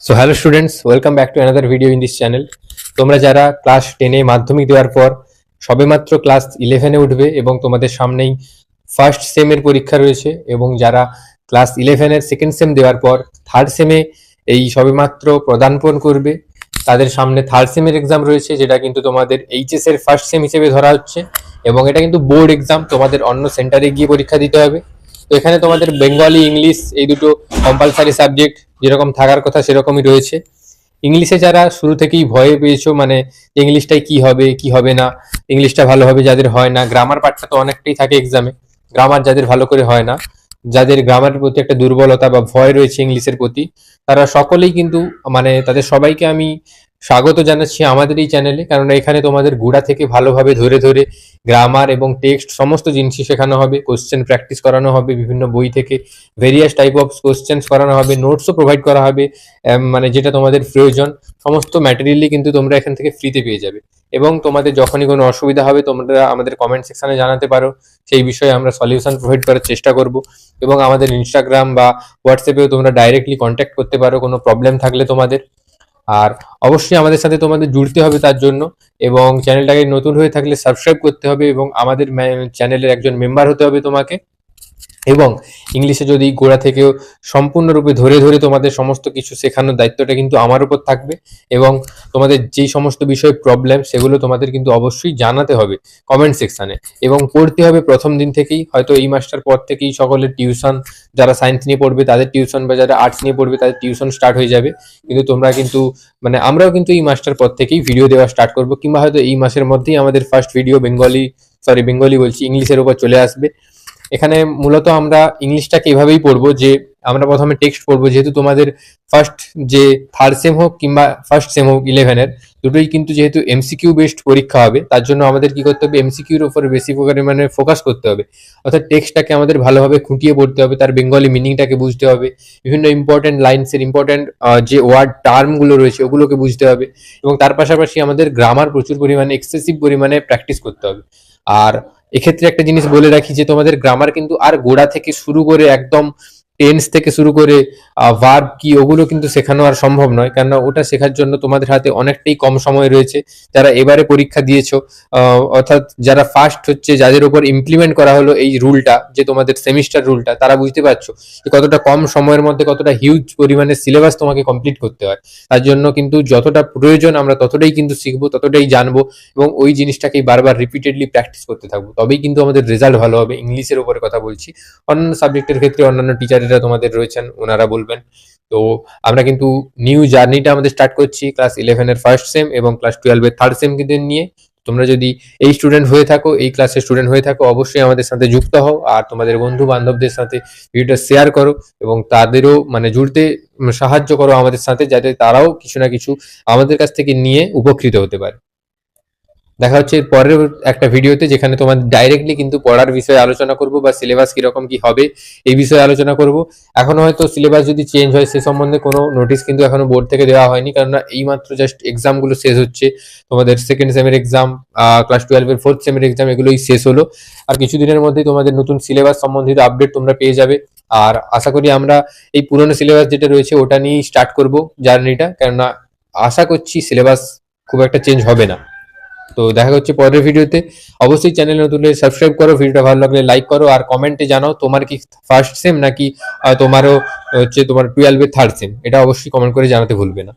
So hello students, welcome back to another video in this channel. তোমরা যারা class 10-এ মাধ্যমিক দেওয়ার পর সবেমাত্র ক্লাস 11-এ উঠবে এবং তোমাদের সামনেই ফার্স্ট সেমের পরীক্ষা রয়েছে, এবং যারা ক্লাস 11-এর সেকেন্ড সেম দেওয়ার পর থার্ড সেমে এই সবেমাত্র পদার্পণ করবে, তাদের সামনে থার্ড সেমের এক্সাম রয়েছে, যেটা কিন্তু তোমাদের এইচএস এর ফার্স্ট সেম হিসেবে ধরা হচ্ছে। এবং এটা কিন্তু বোর্ড এক্সাম, তোমাদের অন্য সেন্টারে গিয়ে পরীক্ষা দিতে হবে। তো এখানে তোমাদের বেঙ্গলি, ইংলিশ এই দুটো কম্পালসারি সাবজেক্ট যেরকম থাকার কথা সেরকমই রয়েছে। ইংলিশে যারা শুরু থেকেই ভয়ে পেয়েছো, মানে ইংলিশটাই কি হবে কি হবে না, ইংলিশটা ভালো হবে যাদের হয় না, গ্রামার পার্টটা তো অনেকটাই থাকে এক্সামে, গ্রামার যাদের ভালো করে হয় না, যাদের গ্রামারের প্রতি একটা দুর্বলতা বা ভয় রয়েছে ইংলিশের প্রতি, তারা সকলেই কিন্তু, মানে তাদের সবাইকে আমি স্বাগত জানাচ্ছি আমাদের এই চ্যানেলে। কারণ এখানে তোমাদের গোড়া থেকে ভালোভাবে ধরে ধরে গ্রামার এবং টেক্সট সমস্ত জিনিসই শেখানো হবে, কোশ্চেন প্র্যাকটিস করানো হবে বিভিন্ন বই থেকে, ভেরিয়াস টাইপ অফ কোশ্চেন্স করানো হবে, নোটসও প্রোভাইড করা হবে, মানে যেটা তোমাদের প্রয়োজন সমস্ত ম্যাটেরিয়ালই কিন্তু তোমরা এখান থেকে ফ্রিতে পেয়ে যাবে। এবং তোমাদের যখনই কোনো অসুবিধা হবে তোমরা আমাদের কমেন্ট সেকশনে জানাতে পারো, সেই বিষয়ে আমরা সলিউশন প্রোভাইড করার চেষ্টা করব। এবং আমাদের ইনস্টাগ্রাম বা হোয়াটসঅ্যাপেও তোমরা ডাইরেক্টলি কন্ট্যাক্ট করতে পারো কোনো প্রবলেম থাকলে তোমাদের। আর অবশ্যই আমাদের সাথে তোমাদের জুড়তে হবে তার জন্য, এবং চ্যানেলটাকে নতুন হয়ে থাকলে সাবস্ক্রাইব করতে হবে এবং আমাদের চ্যানেলের একজন মেম্বার হতে হবে তোমাকে। এবং ইংলিশে যদি গোড়া থেকেও সম্পূর্ণরূপে ধরে ধরে তোমাদের সমস্ত কিছু শেখানোর দায়িত্বটা কিন্তু আমার উপর থাকবে। এবং তোমাদের যেই সমস্ত বিষয়ে প্রবলেম সেগুলো তোমাদের কিন্তু অবশ্যই জানাতে হবে কমেন্ট সেকশানে, এবং পড়তে হবে প্রথম দিন থেকেই। হয়তো এই মাসটার পর থেকেই সকলের টিউশন, যারা সায়েন্স নিয়ে পড়বে তাদের টিউশন, বা যারা আর্টস নিয়ে পড়বে তাদের টিউশন স্টার্ট হয়ে যাবে। কিন্তু তোমরা কিন্তু, মানে আমরাও কিন্তু এই মাসটার পর থেকেই ভিডিও দেওয়া স্টার্ট করবো, কিংবা হয়তো এই মাসের মধ্যেই আমাদের ফার্স্ট ভিডিও বেঙ্গলি বলছি, ইংলিশের উপর চলে আসবে। এখানে মূলত আমরা ইংলিশটাকে এভাবেই পড়বো যে আমরা প্রথমে টেক্সট পড়বো, যেহেতু তোমাদের ফার্স্ট যে থার্ড সেম হোক কিংবা ফার্স্ট সেম হোক 11-এর, দুটোই কিন্তু যেহেতু এমসিকিউ বেসড পরীক্ষা হবে, তার জন্য আমাদের কি করতে হবে, এমসিকিউর উপরে বেশি পরিমাণে ফোকাস করতে হবে। অর্থাৎ টেক্সটটাকে আমাদের ভালোভাবে খুঁটিয়ে পড়তে হবে, তার বেঙ্গলি মিনিংটাকে বুঝতে হবে, বিভিন্ন ইম্পর্টেন্ট লাইন্সের ইম্পর্টেন্ট যে ওয়ার্ড টার্মগুলো রয়েছে ওগুলোকে বুঝতে হবে। এবং তার পাশাপাশি আমাদের গ্রামার প্রচুর পরিমাণে, এক্সেসিভ পরিমাণে প্র্যাকটিস করতে হবে। আর এক্ষেত্রে একটা জিনিস বলে রাখি যে তোমাদের গ্রামার কিন্তু আর গোড়া থেকে শুরু করে একদম টেন্স থেকে শুরু করে ভার্ব কি ওগুলো কিন্তু শেখানো আর সম্ভব নয়, কেননা ওটা শেখার জন্য তোমাদের হাতে অনেকটাই কম সময় রয়েছে। যারা এবারে পরীক্ষা দিয়েছো, অর্থাৎ যারা ফার্স্ট হচ্ছে, যাদের উপর ইমপ্লিমেন্ট করা হলো এই রুলটা, যে তোমাদের সেমিস্টার রুলটা, তারা বুঝতে পারছো যে কতটা কম সময়ের মধ্যে কতটা হিউজ পরিমাণে সিলেবাস তোমাকে কমপ্লিট করতে হয়। তার জন্য কিন্তু যতটা প্রয়োজন আমরা ততটাই কিন্তু শিখবো, ততটাই জানবো, এবং ওই জিনিসটাকেই বারবার রিপিটেডলি প্র্যাকটিস করতে থাকবো, তবেই কিন্তু আমাদের রেজাল্ট ভালো হবে। ইংলিশের উপরে কথা বলছি, অন্যান্য সাবজেক্টের ক্ষেত্রে অন্যান্য টিচারেরা তোমাদের রয়েছেন, ওনারা বলবেন। তো আমরা কিন্তু নিউ জার্নিটা আমাদের স্টার্ট করছি ক্লাস 11-এর ফার্স্ট সেম এবং ক্লাস 12-এর থার্ড সেম নিয়ে। তোমরা যদি এই স্টুডেন্ট হয়ে থাকো, এই ক্লাসের স্টুডেন্ট হয়ে থাকো, অবশ্যই আমাদের সাথে যুক্ত হও, আর তোমাদের বন্ধু বান্ধবদের সাথে ভিডিওটা শেয়ার করো এবং তাদেরও মানে জুড়তে সাহায্য করো আমাদের সাথে, যাতে তারাও কিছু না কিছু আমাদের কাছ থেকে নিয়ে উপকৃত হতে পারে। দেখা হচ্ছে পরের একটা ভিডিওতে, যেখানে তোমার ডাইরেক্টলি কিন্তু পড়ার বিষয়ে আলোচনা করব, বা সিলেবাস কিরকম কি হবে এই বিষয়ে আলোচনা করব। এখনো হয়তো সিলেবাস যদি চেঞ্জ হয় সে সম্বন্ধে কোনো নোটিশ কিন্তু এখনো বোর্ড থেকে দেওয়া হয়নি, কেননা এইমাত্র জাস্ট এক্সামগুলো শেষ হচ্ছে। তোমাদের সেকেন্ড সেমের এক্সাম, ক্লাস 12-এর ফোর্থ সেমের এক্সাম, এগুলোই শেষ হলো। আর কিছুদিনের মধ্যেই তোমাদের নতুন সিলেবাস সম্বন্ধিত আপডেট তোমরা পেয়ে যাবে। আর আশা করি আমরা এই পুরনো সিলেবাস যেটা রয়েছে ওটা নিয়েই স্টার্ট করব জার্নিটা, কেননা আশা করছি সিলেবাস খুব একটা চেঞ্জ হবে না। তো দেখা হচ্ছে পরের ভিডিওতে। অবশ্যই চ্যানেল নতুন হলে সাবস্ক্রাইব করো, ভিডিওটা ভালো লাগলে লাইক করো, আর কমেন্টে জানাও তোমার কি ফার্স্ট সেম নাকি তোমারও হচ্ছে তোমার 12-এর থার্ড সেম, এটা অবশ্যই কমেন্ট করে জানাতে ভুলবে না।